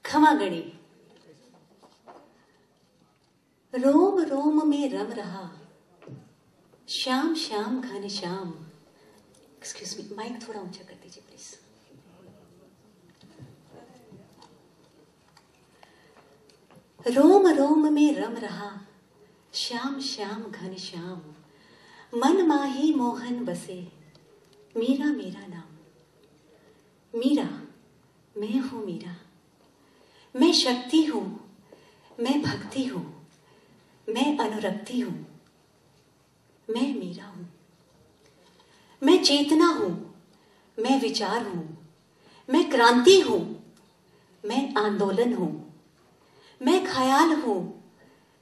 खमागणी। रोम रोम में रम रहा श्याम श्याम घन श्याम। एक्सक्यूज मी, माइक थोड़ा ऊंचा कर दीजिए प्लीज। रोम रोम में रम रहा श्याम श्याम घन श्याम। मन माही मोहन बसे मीरा मेरा नाम। मीरा, मैं हूं मीरा, मैं शक्ति हूं, मैं भक्ति हूं, मैं अनुरक्ति हूं, मैं मीरा हूं। मैं चेतना हूं, मैं विचार हूं, मैं क्रांति हूं, मैं आंदोलन हूं, मैं ख्याल हूं,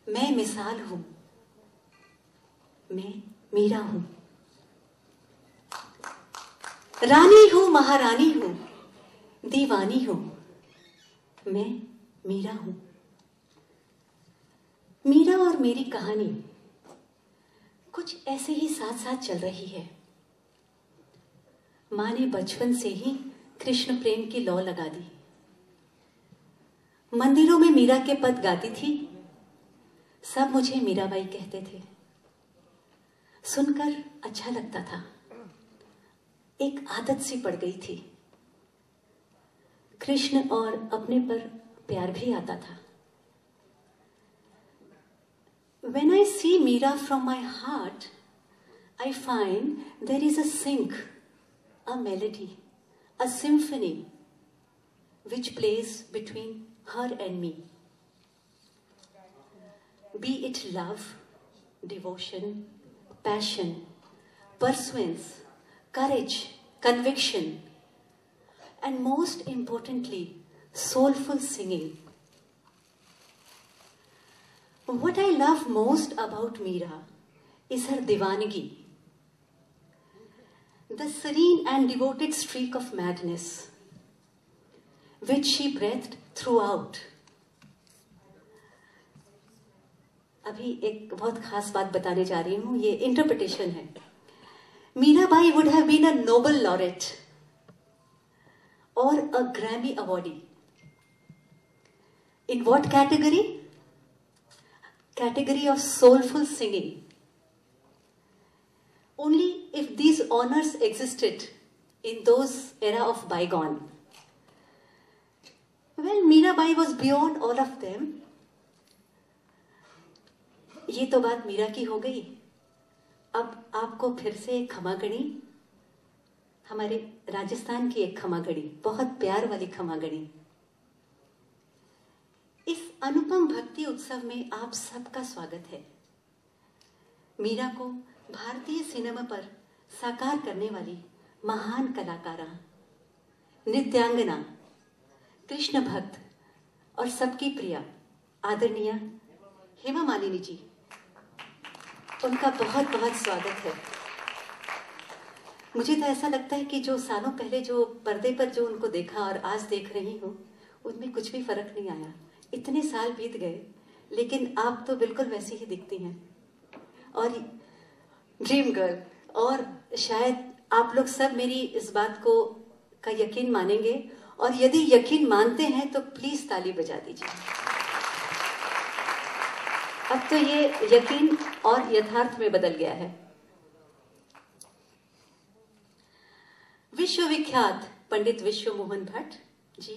मैं मिसाल हूं, मैं मीरा हूं। रानी हूं, महारानी हूं, दीवानी हूं, मैं मीरा हूं। मीरा और मेरी कहानी कुछ ऐसे ही साथ साथ चल रही है। मां ने बचपन से ही कृष्ण प्रेम की लौ लगा दी। मंदिरों में मीरा के पद गाती थी। सब मुझे मीराबाई कहते थे। सुनकर अच्छा लगता था। एक आदत सी पड़ गई थी। कृष्ण और अपने पर प्यार भी आता था। When I see Meera from my heart, I find there is a sync, a melody, a symphony which plays between her and me. Be it love, devotion, passion, pursuance, courage, conviction, and most importantly, soulful singing. What I love most about Meera is her divanagi, the serene and devoted streak of madness which she breathed throughout. अभी एक बहुत खास बात बताने जा रही हूं, ये इंटरप्रिटेशन है। Mirabai would have been a Nobel laureate or a Grammy awardee. In what category? Category of soulful singing. Only if these honors existed in those era of bygone. Well, Mirabai was beyond all of them. ये तो बात मीरा की हो गई। अब आपको फिर से एक खमागणी, हमारे राजस्थान की एक खमागणी, बहुत प्यार वाली खमागणी। इस अनुपम भक्ति उत्सव में आप सबका स्वागत है। मीरा को भारतीय सिनेमा पर साकार करने वाली महान कलाकारा, नृत्यांगना, कृष्ण भक्त और सबकी प्रिया आदरणीय हेमा मालिनी जी, उनका बहुत बहुत स्वागत है। मुझे तो ऐसा लगता है कि जो सालों पहले जो पर्दे पर जो उनको देखा और आज देख रही हूँ, उनमें कुछ भी फर्क नहीं आया। इतने साल बीत गए, लेकिन आप तो बिल्कुल वैसी ही दिखती हैं। और ड्रीम गर्ल, और शायद आप लोग सब मेरी इस बात को का यकीन मानेंगे, और यदि यकीन मानते हैं तो प्लीज ताली बजा दीजिए। अब तो ये यकीन और यथार्थ में बदल गया है। विश्वविख्यात पंडित विश्व मोहन भट्ट जी,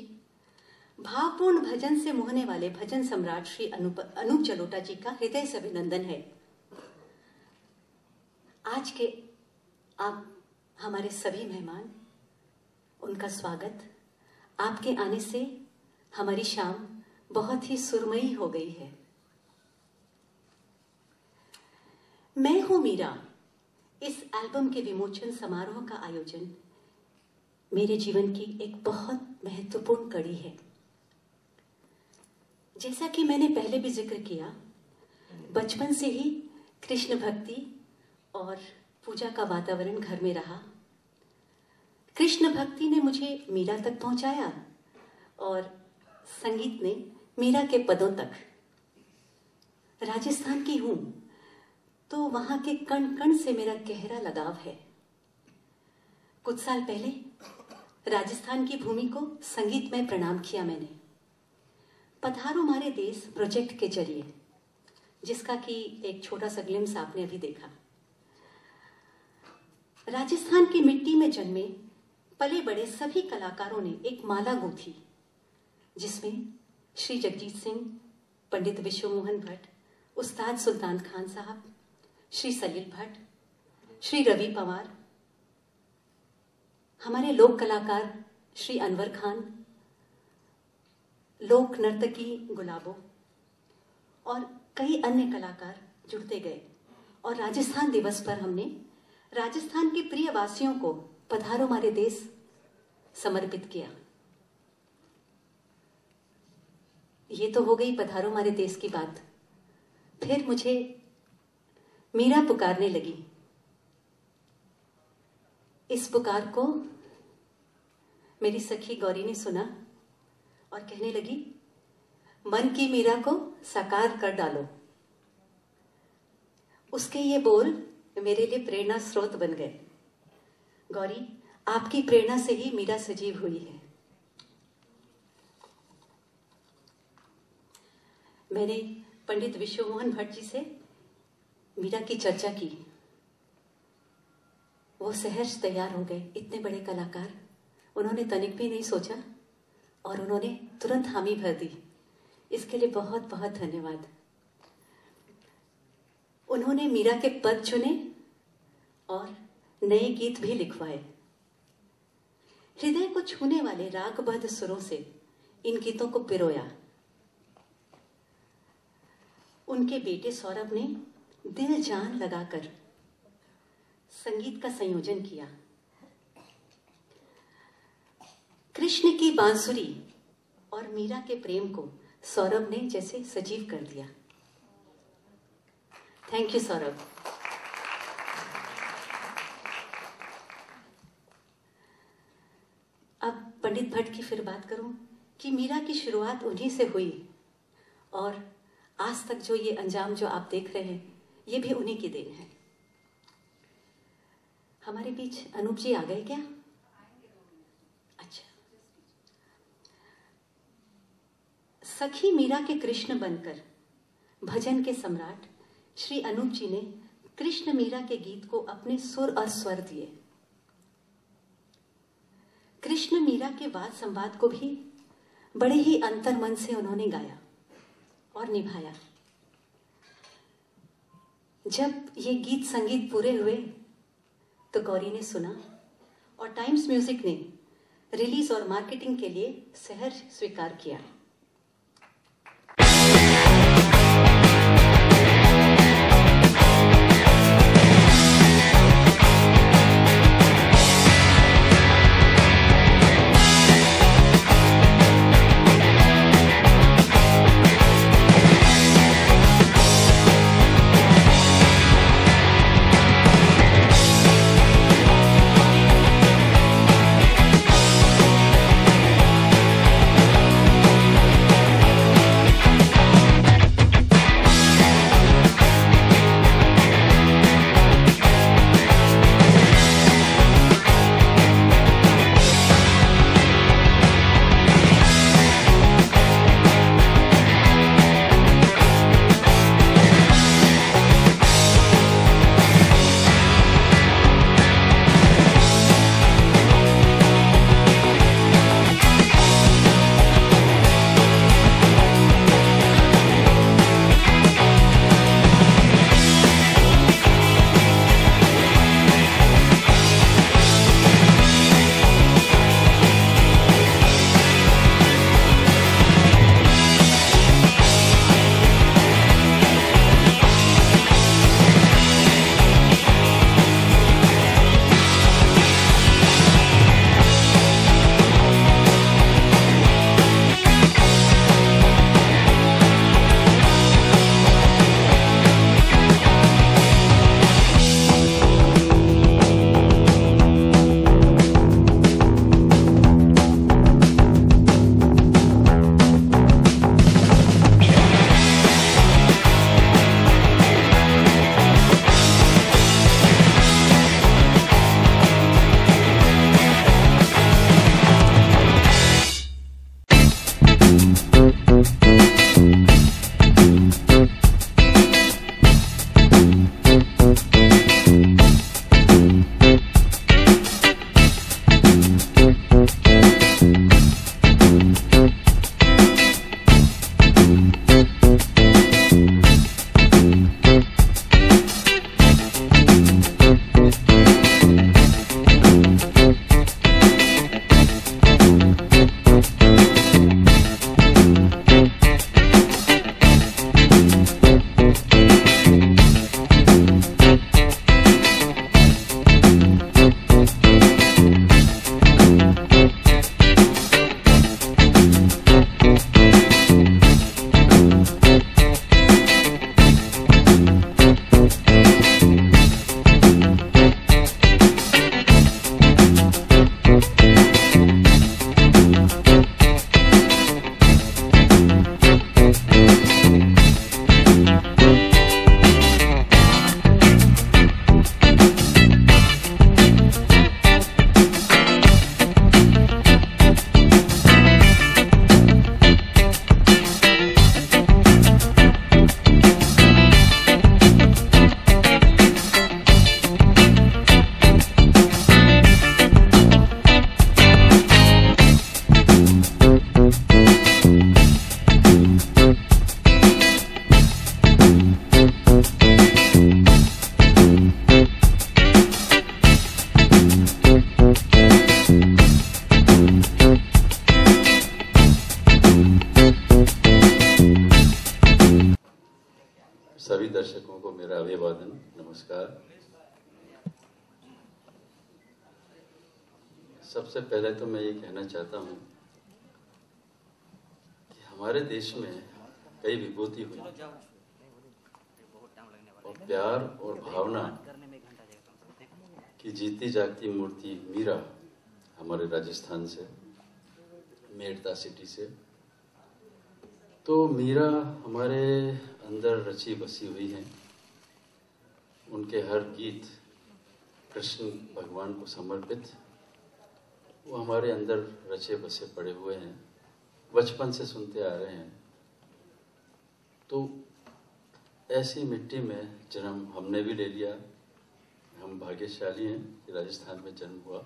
भावपूर्ण भजन से मोहने वाले भजन सम्राट श्री अनूप जलोटा जी का हृदय से अभिनंदन है। आज के आप हमारे सभी मेहमान, उनका स्वागत। आपके आने से हमारी शाम बहुत ही सुरमई हो गई है। मैं हूं मीरा, इस एल्बम के विमोचन समारोह का आयोजन मेरे जीवन की एक बहुत महत्वपूर्ण कड़ी है। जैसा कि मैंने पहले भी जिक्र किया, बचपन से ही कृष्ण भक्ति और पूजा का वातावरण घर में रहा। कृष्ण भक्ति ने मुझे मीरा तक पहुंचाया और संगीत ने मीरा के पदों तक। राजस्थान की हूं तो वहां के कण कण से मेरा गहरा लगाव है। कुछ साल पहले राजस्थान की भूमि को संगीत में प्रणाम किया मैंने। पधारो हमारे देश प्रोजेक्ट के जरिए, जिसका कि एक छोटा सा ग्लिम्स आपने अभी देखा, राजस्थान की मिट्टी में जन्मे पले बड़े सभी कलाकारों ने एक माला गूंथी, जिसमें श्री जगजीत सिंह, पंडित विश्व मोहन भट्ट, उस्ताद सुल्तान खान साहब, श्री सलील भट्ट, श्री रवि पवार, हमारे लोक कलाकार श्री अनवर खान, लोक नर्तकी गुलाबो और कई अन्य कलाकार जुड़ते गए और राजस्थान दिवस पर हमने राजस्थान के प्रिय वासियों को पधारो हमारे देश समर्पित किया। ये तो हो गई पधारो हमारे देश की बात। फिर मुझे मीरा पुकारने लगी। इस पुकार को मेरी सखी गौरी ने सुना और कहने लगी, मन की मीरा को साकार कर डालो। उसके ये बोल मेरे लिए प्रेरणा स्रोत बन गए। गौरी, आपकी प्रेरणा से ही मीरा सजीव हुई है। मैंने पंडित विश्व मोहन भट्ट जी से मीरा की चर्चा की। वो सहर्ष तैयार हो गए, इतने बड़े कलाकार। उन्होंने तनिक भी नहीं सोचा और उन्होंने तुरंत हामी भर दी। इसके लिए बहुत बहुत धन्यवाद। उन्होंने मीरा के पद चुने और नए गीत भी लिखवाए। हृदय को छूने वाले रागबद्ध सुरों से इन गीतों को पिरोया। उनके बेटे सौरभ ने दिल जान लगाकर संगीत का संयोजन किया। कृष्ण की बांसुरी और मीरा के प्रेम को सौरभ ने जैसे सजीव कर दिया। Thank you Saurabh. अब पंडित भट्ट की फिर बात करूं कि मीरा की शुरुआत उन्हीं से हुई और आज तक जो ये अंजाम जो आप देख रहे हैं, ये भी उन्हीं की देन है। हमारे बीच अनूप जी आ गए क्या? अच्छा। सखी मीरा के कृष्ण बनकर भजन के सम्राट श्री अनूप जी ने कृष्ण मीरा के गीत को अपने सुर और स्वर दिए। कृष्ण मीरा के वाद संवाद को भी बड़े ही अंतर्मन से उन्होंने गाया और निभाया। जब ये गीत संगीत पूरे हुए तो गौरी ने सुना और टाइम्स म्यूजिक ने रिलीज और मार्केटिंग के लिए सहर्ष स्वीकार किया। सबसे पहले तो मैं ये कहना चाहता हूँ कि हमारे देश में कई विभूति हुई और प्यार और भावना की जीती जागती मूर्ति मीरा हमारे राजस्थान से, मेड़ता सिटी से। तो मीरा हमारे अंदर रची बसी हुई हैं। उनके हर गीत कृष्ण भगवान को समर्पित, वो हमारे अंदर रचे बसे पड़े हुए हैं, बचपन से सुनते आ रहे हैं। तो ऐसी मिट्टी में जन्म हमने भी ले लिया। हम भाग्यशाली हैं कि राजस्थान में जन्म हुआ।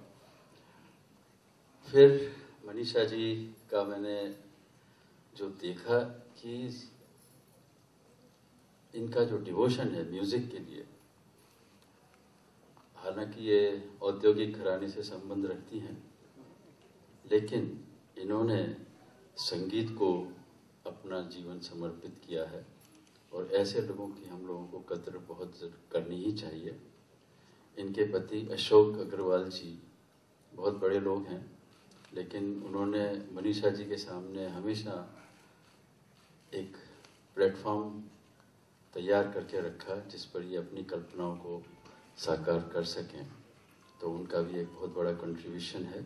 फिर मनीषा जी का मैंने जो देखा कि इनका जो डिवोशन है म्यूजिक के लिए, हालांकि ये औद्योगिक घराने से संबंध रखती हैं, लेकिन इन्होंने संगीत को अपना जीवन समर्पित किया है और ऐसे लोगों की हम लोगों को कद्र बहुत करनी ही चाहिए। इनके पति अशोक अग्रवाल जी बहुत बड़े लोग हैं, लेकिन उन्होंने मनीषा जी के सामने हमेशा एक प्लेटफॉर्म तैयार करके रखा जिस पर ये अपनी कल्पनाओं को साकार कर सकें। तो उनका भी एक बहुत बड़ा कंट्रीब्यूशन है।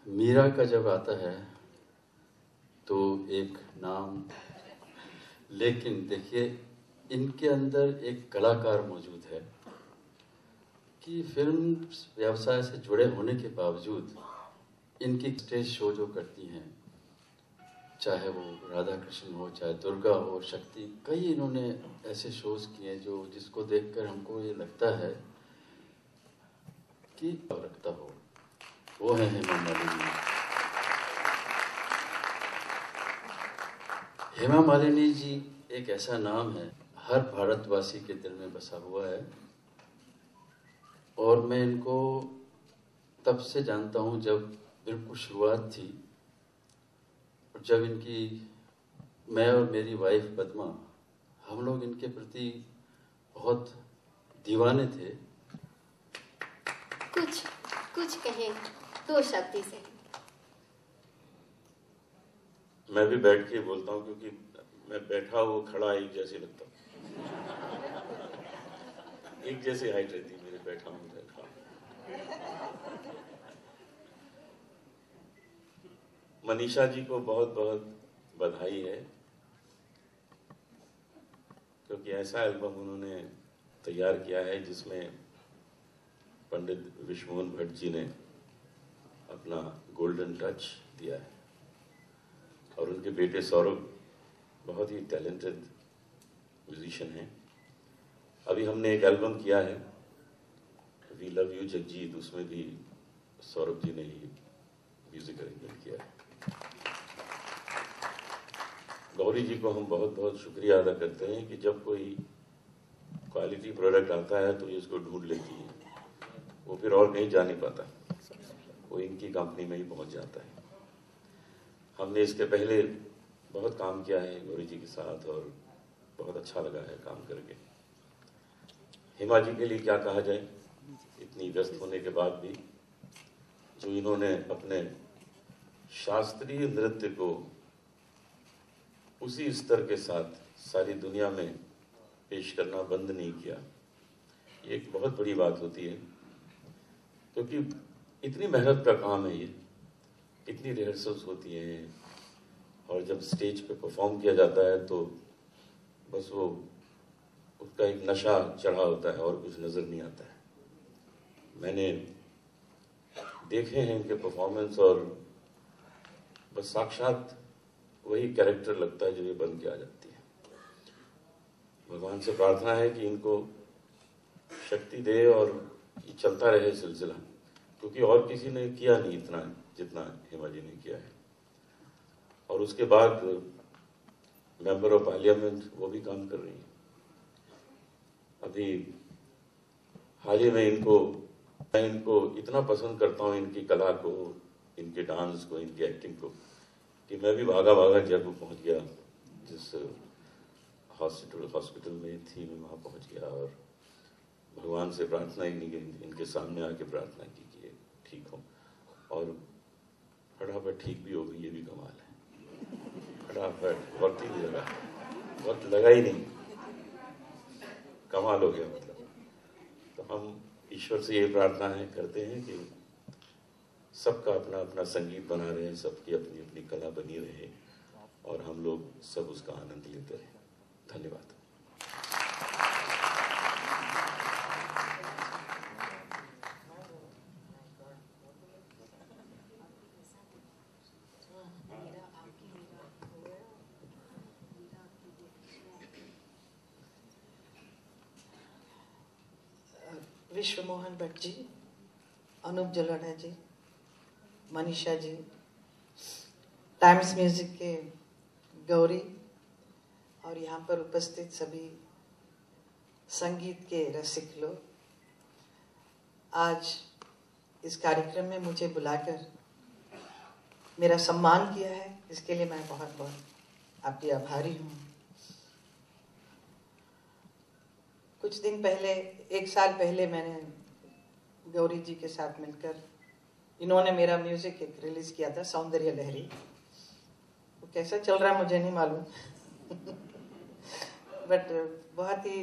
मीरा का जब आता है तो एक नाम, लेकिन देखिए इनके अंदर एक कलाकार मौजूद है कि फिल्म व्यवसाय से जुड़े होने के बावजूद इनकी स्टेज शो जो करती हैं, चाहे वो राधा कृष्ण हो, चाहे दुर्गा हो, शक्ति, कई इन्होंने ऐसे शोज किए जो जिसको देखकर हमको ये लगता है कि रखता हो। वो है हेमा मालिनी। हेमा मालिनी जी एक ऐसा नाम है, हर भारतवासी के दिल में बसा हुआ है। और मैं इनको तब से जानता हूँ जब बिल्कुल शुरुआत थी, और जब इनकी, मैं और मेरी वाइफ पद्मा, हम लोग इनके प्रति बहुत दीवाने थे। कुछ कहें दो शब्द से। मैं भी बैठ के बोलता हूँ क्योंकि मैं बैठा वो खड़ा एक जैसे लगता हूँ। एक जैसी हाइट रहती है मेरे, बैठा हूँ मनीषा जी को बहुत बहुत बधाई है, क्योंकि ऐसा एल्बम उन्होंने तैयार किया है जिसमें पंडित विश्वमोहन भट्ट जी ने अपना गोल्डन टच दिया है और उनके बेटे सौरभ बहुत ही टैलेंटेड म्यूजिशियन हैं। अभी हमने एक एल्बम किया है वी लव यू जगजीत, उसमें भी सौरभ जी ने ही म्यूजिक अरेंजमेंट किया है। गौरी जी को हम बहुत बहुत शुक्रिया अदा करते हैं कि जब कोई क्वालिटी प्रोडक्ट आता है तो ये इसको ढूंढ लेती है, वो फिर और कहीं जा नहीं पाता, वो इनकी कंपनी में ही पहुंच जाता है। हमने इसके पहले बहुत काम किया है गौरी जी के साथ और बहुत अच्छा लगा है काम करके। हेमा जी के लिए क्या कहा जाए, इतनी व्यस्त होने के बाद भी जो इन्होंने अपने शास्त्रीय नृत्य को उसी स्तर के साथ सारी दुनिया में पेश करना बंद नहीं किया, ये एक बहुत बड़ी बात होती है, क्योंकि इतनी मेहनत का काम है ये, इतनी रिहर्सल्स होती हैं और जब स्टेज पे परफॉर्म किया जाता है तो बस वो उसका एक नशा चढ़ा होता है और कुछ नजर नहीं आता है। मैंने देखे हैं इनके परफॉर्मेंस और बस साक्षात वही कैरेक्टर लगता है जो ये बन के आ जाती है। भगवान से प्रार्थना है कि इनको शक्ति दे और ये चलता रहे सिलसिला, क्योंकि और किसी ने किया नहीं इतना जितना हेमा जी ने किया है। और उसके बाद मेंबर ऑफ पार्लियामेंट वो भी काम कर रही है। अभी हाल ही में मैं इनको इतना पसंद करता हूँ, इनकी कला को, इनके डांस को, इनकी एक्टिंग को, कि मैं भी भागा भागा जयपुर पहुंच गया। जिस हॉस्पिटल में थी मैं वहां पहुंच गया और भगवान से प्रार्थना ही नहीं की, इनके सामने आके प्रार्थना की कि ठीक हो। और फटाफट ठीक भी हो गई, ये भी कमाल है। फटाफट, वक्त ही नहीं लगा, वक्त लगा ही नहीं, कमाल हो गया मतलब। तो हम ईश्वर से ये प्रार्थना करते हैं कि सबका अपना अपना संगीत बना रहे, सबकी अपनी अपनी कला बनी रहे और हम लोग सब उसका आनंद लेते रहे। धन्यवाद। विश्व मोहन भट्ट जी, अनूप जलोढ़ा जी, मनीषा जी, टाइम्स म्यूजिक के गौरी और यहाँ पर उपस्थित सभी संगीत के रसिक लोग, आज इस कार्यक्रम में मुझे बुलाकर मेरा सम्मान किया है, इसके लिए मैं बहुत बहुत आपकी आभारी हूँ। कुछ दिन पहले, 1 साल पहले मैंने गौरी जी के साथ मिलकर, इन्होंने मेरा म्यूजिक एक रिलीज किया था, सौंदर्य लहरी। वो कैसा चल रहा है मुझे नहीं मालूम बट बहुत ही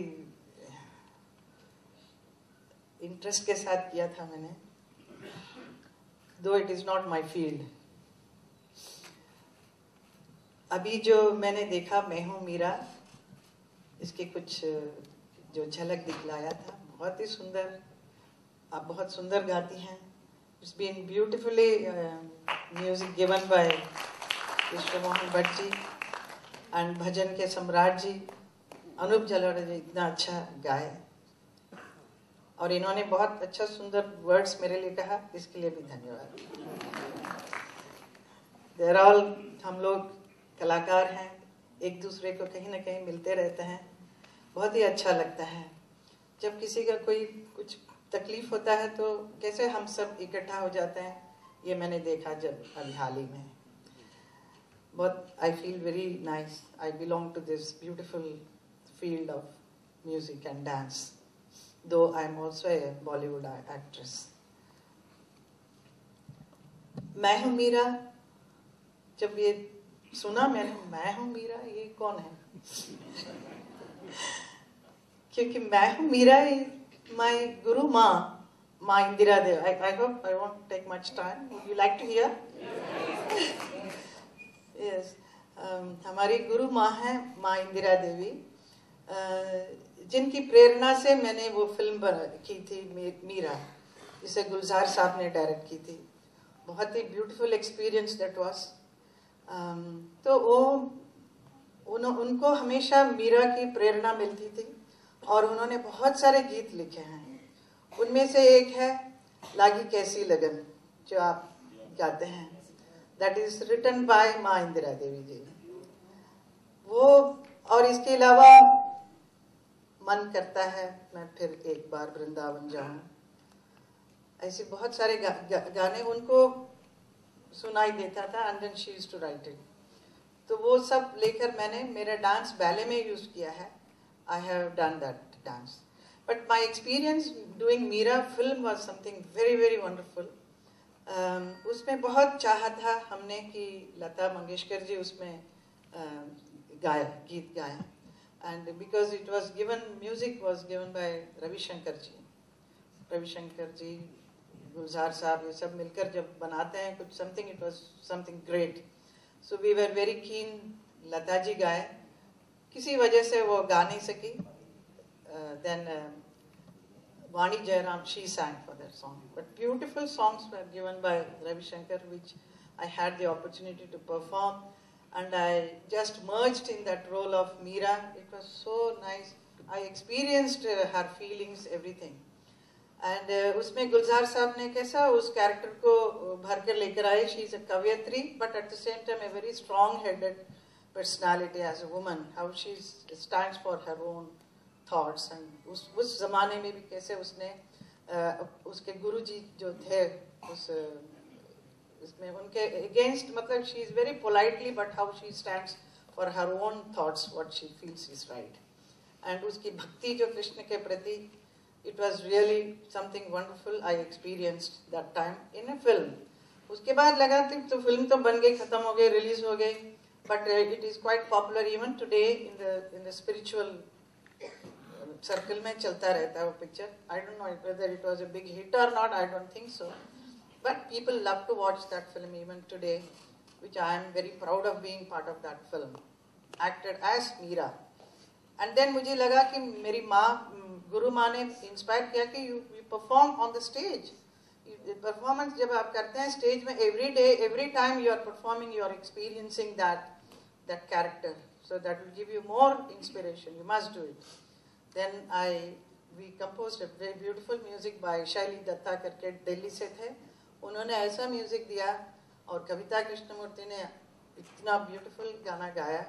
इंटरेस्ट के साथ किया था मैंने, दो it is not my field. अभी जो मैंने देखा मैं हूँ मीरा, इसके कुछ जो झलक दिखलाया था, बहुत ही सुंदर, आप बहुत सुंदर गाती हैं। It's been beautifully music given by Vishwa Mohan Bhatt ji and भजन के सम्राट जी अनूप जलोढ़ा जी इतना अच्छा गाए और इन्होंने बहुत अच्छा सुंदर वर्ड्स मेरे लिए कहा, इसके लिए भी धन्यवाद। देयर ऑल, हम लोग कलाकार हैं, एक दूसरे को कहीं ना कहीं मिलते रहते हैं, बहुत ही अच्छा लगता है। जब किसी का कोई कुछ तकलीफ होता है तो कैसे हम सब इकट्ठा हो जाते हैं, ये मैंने देखा जब अभी हाल ही में। बहुत I feel very nice, I belong to this beautiful field of music and dance, though I am also a Bollywood actress. मैं हूँ मीरा, जब ये सुना मैंने, मैं हूँ मीरा, ये कौन है क्योंकि मैं हूँ मीरा, माय गुरु माँ इंदिरा देवी। I hope I won't take much time. Would you like to hear? Yes. हमारी गुरु माँ है माँ इंदिरा देवी, जिनकी प्रेरणा से मैंने वो फिल्म की थी मीरा, जिसे गुलजार साहब ने डायरेक्ट की थी। बहुत ही ब्यूटीफुल एक्सपीरियंस दैट वाज। तो वो उनको हमेशा मीरा की प्रेरणा मिलती थी और उन्होंने बहुत सारे गीत लिखे हैं। उनमें से एक है लागी कैसी लगन, जो आप गाते हैं, दैट इज रिटन बाय माँ इंदिरा देवी जी। वो और इसके अलावा मन करता है मैं फिर एक बार वृंदावन जाऊं, ऐसे बहुत सारे गाने उनको सुनाई देता था and then she used to write it. तो वो सब लेकर मैंने मेरा डांस बैले में यूज किया है। I have done that dance, but my experience doing Meera film was something very very wonderful. उसमें बहुत चाहा था हमने कि लता मंगेशकर जी उसमें गीत गाए, and because it was given, music was given by Ravishankar ji, Gulzar साहब, ये सब मिलकर जब बनाते हैं कुछ something, it was something great. So we were very keen, Lata जी गाए, किसी वजह से वो गा नहीं सकी। Then Vani Jairam, she sang for that song. But beautiful songs were given by Ravi Shankar, which I had the opportunity to perform, and I just merged in that role of Meera. It was so nice. I experienced her feelings, everything. And उसमें गुलजार साहब ने कैसा उस character को भर कर लेकर आए। She is a कवयत्री, but at the same time a very strong-headed personality as a woman. How she stands for her own thoughts, and उस जमाने में भी कैसे उसने उसके गुरुजी जो थे उसमें उनके अगेंस्ट, मतलब she is very politely, but how she stands for her own thoughts, what she feels is right, and उसकी भक्ति जो कृष्ण के प्रति, it was really something wonderful. I experienced that time in a film. उसके बाद लगा तो फिल्म तो बन गई, खत्म हो गई, रिलीज हो गई, but it is quite popular even today in the spiritual circle में चलता रहता है वो picture. I don't know whether it was a big hit और not, I don't think so, but people love to watch that film even today, which I am very proud of being part of that film, acted as Meera. And then मुझे लगा कि मेरी माँ, गुरु माँ ने inspire किया कि you perform on the stage. Performance जब आप करते हैं स्टेज में, every day, every time you are performing, you are experiencing that character, so that will give you more inspiration. You must do it. Then we composed a very beautiful music by Shaily Datta करके, दिल्ली से थे. उन्होंने ऐसा music दिया और कविता कृष्णमूर्ति ने इतना beautiful गाना गाया.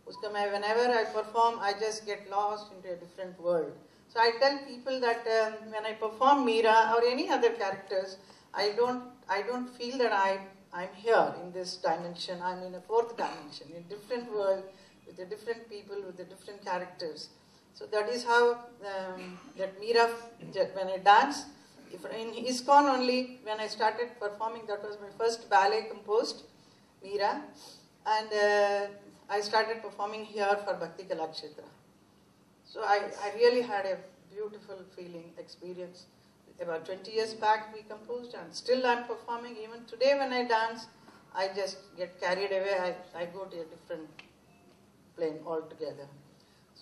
उसका मैं whenever I perform, I just get lost into a different world. So I tell people that when I perform Meera or any other characters, I don't feel that I'm here in this dimension. I'm in a fourth dimension, in a different world, with the different people, with the different characters. So that is how that Meera, when I dance, in ISKCON only, when I started performing, that was my first ballet composed, Meera, and I started performing here for Bhakti Kalakshetra. So I really had a beautiful feeling, experience. About 20 years back we composed, and still I'm performing. Even today when I dance, I just get carried away. I go to a different plane altogether.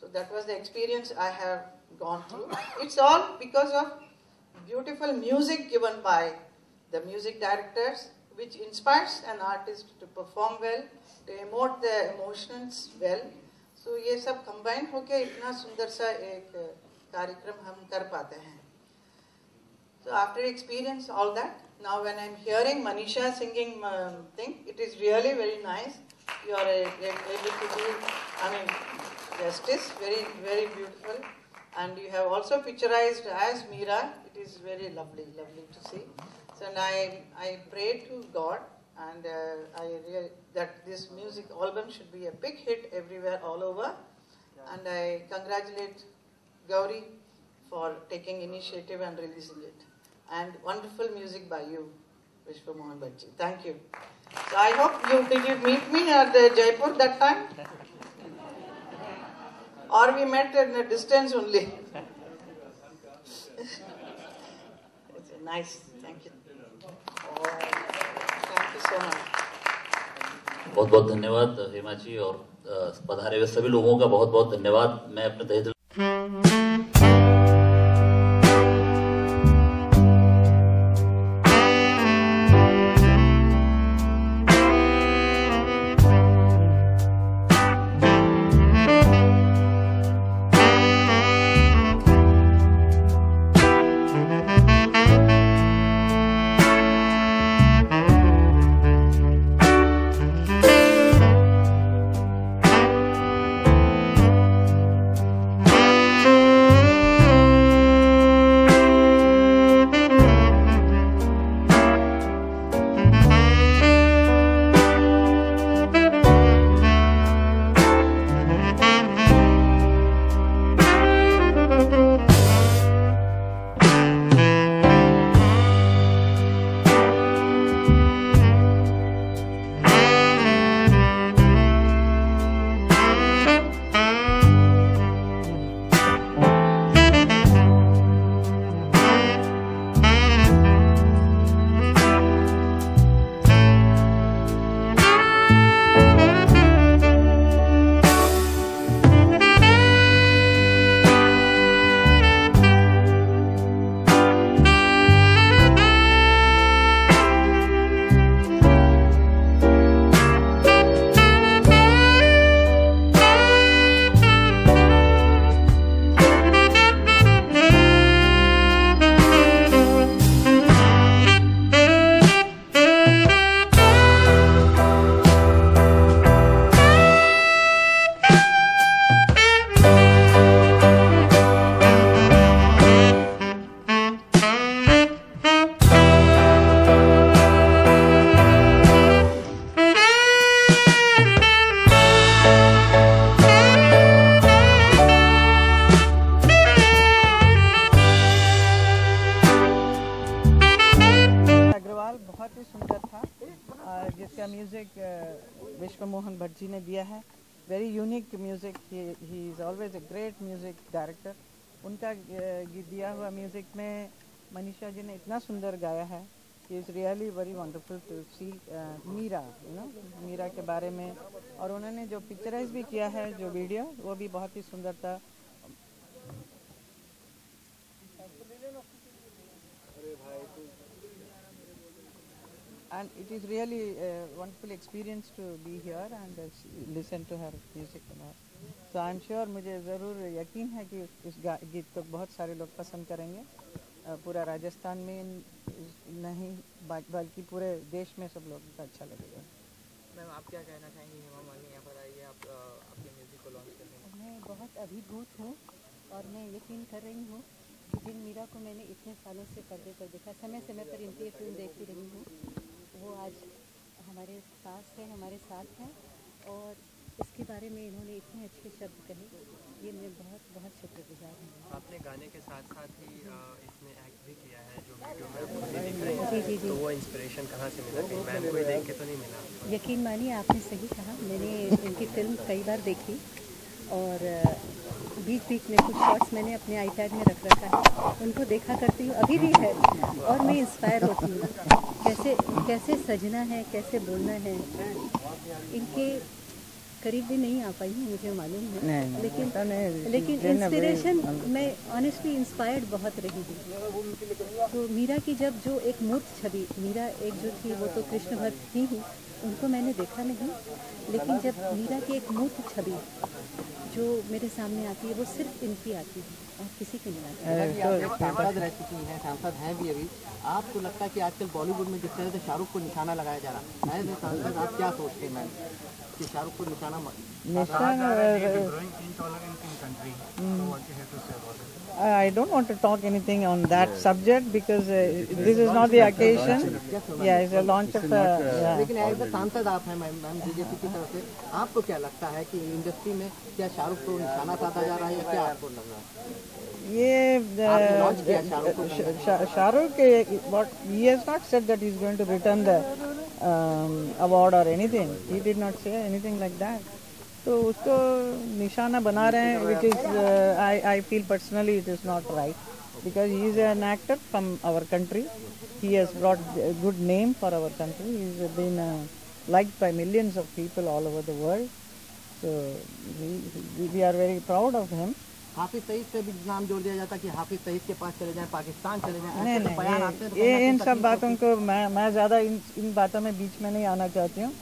So that was the experience I have gone through. It's all because of beautiful music given by the music directors, which inspires an artist to perform well, to emote the emotions well. So ये सब combine होके इतना सुंदर सा एक कार्यक्रम हम कर पाते हैं. So after experience all that, now when I'm hearing Manisha singing thing, it is really very nice. You are able to do, I mean, justice, very, very beautiful. And you have also picturized as Meera. It is very lovely, lovely to see. So and I pray to God, and that this music album should be a big hit everywhere, all over. And I congratulate Gauri for taking initiative and releasing it. And wonderful music by you, Vishwa Mohan Bachchi. Thank you. So I hope did you meet me at Jaipur that time? Or we met at a distance only? It's nice. Thank you. Thank you so much. बहुत बहुत धन्यवाद हेमा जी, और पधारे हुए सभी लोगों का बहुत बहुत धन्यवाद. मैं अपने तहे दिल जिसका म्यूज़िक विश्व मोहन भट्ट जी ने दिया है। Very unique music, he is always a great music director. उनका दिया हुआ म्यूज़िक में मनीषा जी ने इतना सुंदर गाया है कि is really very wonderful to see Meera, Meera के बारे में। और उन्होंने जो पिक्चराइज भी किया है जो वीडियो, वो भी बहुत ही सुंदर था। And it is really a wonderful experience to be here and listen to her music and all. So I am sure, मुझे ज़रूर यकीन है कि इस गीत को बहुत सारे लोग पसंद करेंगे। पूरा राजस्थान में नहीं बल्कि पूरे देश में सब लोगों को अच्छा लगेगा। मैम, आप क्या कहना चाहेंगी? हेमा मालिनी यहाँ पर आई है, आप अपने म्यूज़िक को लॉन्च करने में। मैं बहुत अभिभूत हूँ और मैं यकीन कर रही हूँ कि जिन मीरा को मैंने इतने सालों से पर्दे पर देखा, समय समय पर इनकी फिल्म देखती रही हूँ, वो आज हमारे पास है, हमारे साथ हैं और इसके बारे में इन्होंने इतने अच्छे शब्द कहे, ये मैं बहुत बहुत शुक्रगुजार हूँ। आपने गाने के साथ साथ ही इसमें एक्ट भी किया है, जो वीडियो में आप देख रहे हैं। जी। तो वो इंस्पिरेशन कहाँ से मिला? कहीं मैम को देख के तो नहीं मिला? यकीन मानिए, आपने सही कहा। मैंने इनकी फिल्म कई बार देखी और बीच बीच में कुछ शॉट्स मैंने अपने आईपैड में रख रखा है, उनको देखा करती हूँ, अभी भी है और मैं इंस्पायर होती हूँ। कैसे सजना है, कैसे बोलना है। इनके करीब भी नहीं आ पाई हूँ, मुझे मालूम है, लेकिन इंस्पिरेशन, मैं ऑनेस्टली इंस्पायर्ड बहुत रही हूँ। तो मीरा की जब जो एक मूर्त छवि, मीरा एक जो थी वो तो कृष्ण भक्त थी ही, उनको मैंने देखा नहीं, लेकिन जब मीरा की एक मूर्त छवि जो मेरे सामने आती है वो सिर्फ इनकी आती है और किसी की नहीं आती है। सांसद रह चुकी हैं, सांसद हैं भी अभी। आपको लगता है कि आजकल बॉलीवुड में जिस तरह से शाहरुख को निशाना लगाया जा रहा है, एज ए सांसद आप क्या सोचते हैं मैम कि शाहरुख को निशाना I don't want to talk anything on that subject because this is not the occasion. Yeah, it's a launch of लेकिन एज ए सांसद आप हैं मैम बीजेपी की तरफ से, आपको क्या लगता है कि इंडस्ट्री में क्या शाहरुख को निशाना साधा जा रहा है या क्या आपको लग रहा है? ये Shahrukh, what he has not said that he is going to return the award or anything. He did not say anything like that. तो उसको निशाना बना रहे हैं, which is I feel personally it is not right because he is an actor from our country. He has brought a good name for our country. He has been liked by millions of people all over the world. So we are very proud of him. Hafiz Saeed से भी नाम जोड़ दिया जाता कि हाफिज सईद के पास चले जाएं, पाकिस्तान चले जाएं। नहीं, ये इन सब बातों को मैं ज़्यादा इन बातों में बीच में नहीं आना चाहती हूँ।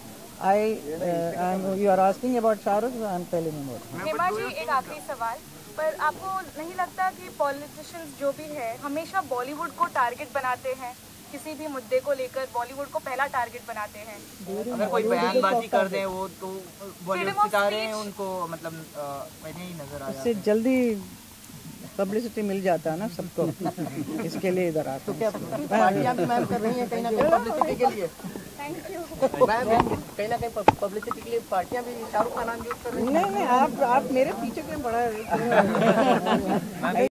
You are asking about Shahrukh, so I am telling you about. Hema ji, एक आखिरी सवाल, पर आपको नहीं लगता कि पॉलिटिशियंस जो भी है हमेशा बॉलीवुड को टारगेट बनाते हैं? किसी भी मुद्दे को लेकर बॉलीवुड को पहला टारगेट बनाते हैं। अगर कोई बयानबाजी कर दे वो तो बॉलीवुड सितारे हैं, उनको मतलब पहले ही नजर आ जाता है। इससे जल्दी पब्लिसिटी मिल जाता है ना सबको, इसके लिए इधर आते हैं। तो क्या पार्टियां भी मैम कर रही हैं कहीं ना कहीं पब्लिसिटी के लिए? थैंक यू मैम, कहीं ना कहीं पब्लिसिटी के लिए पार्टियां भी शाहरुख का नाम यूज कर रही हैं? नहीं, आप मेरे पीछे क्यों पड़ा है?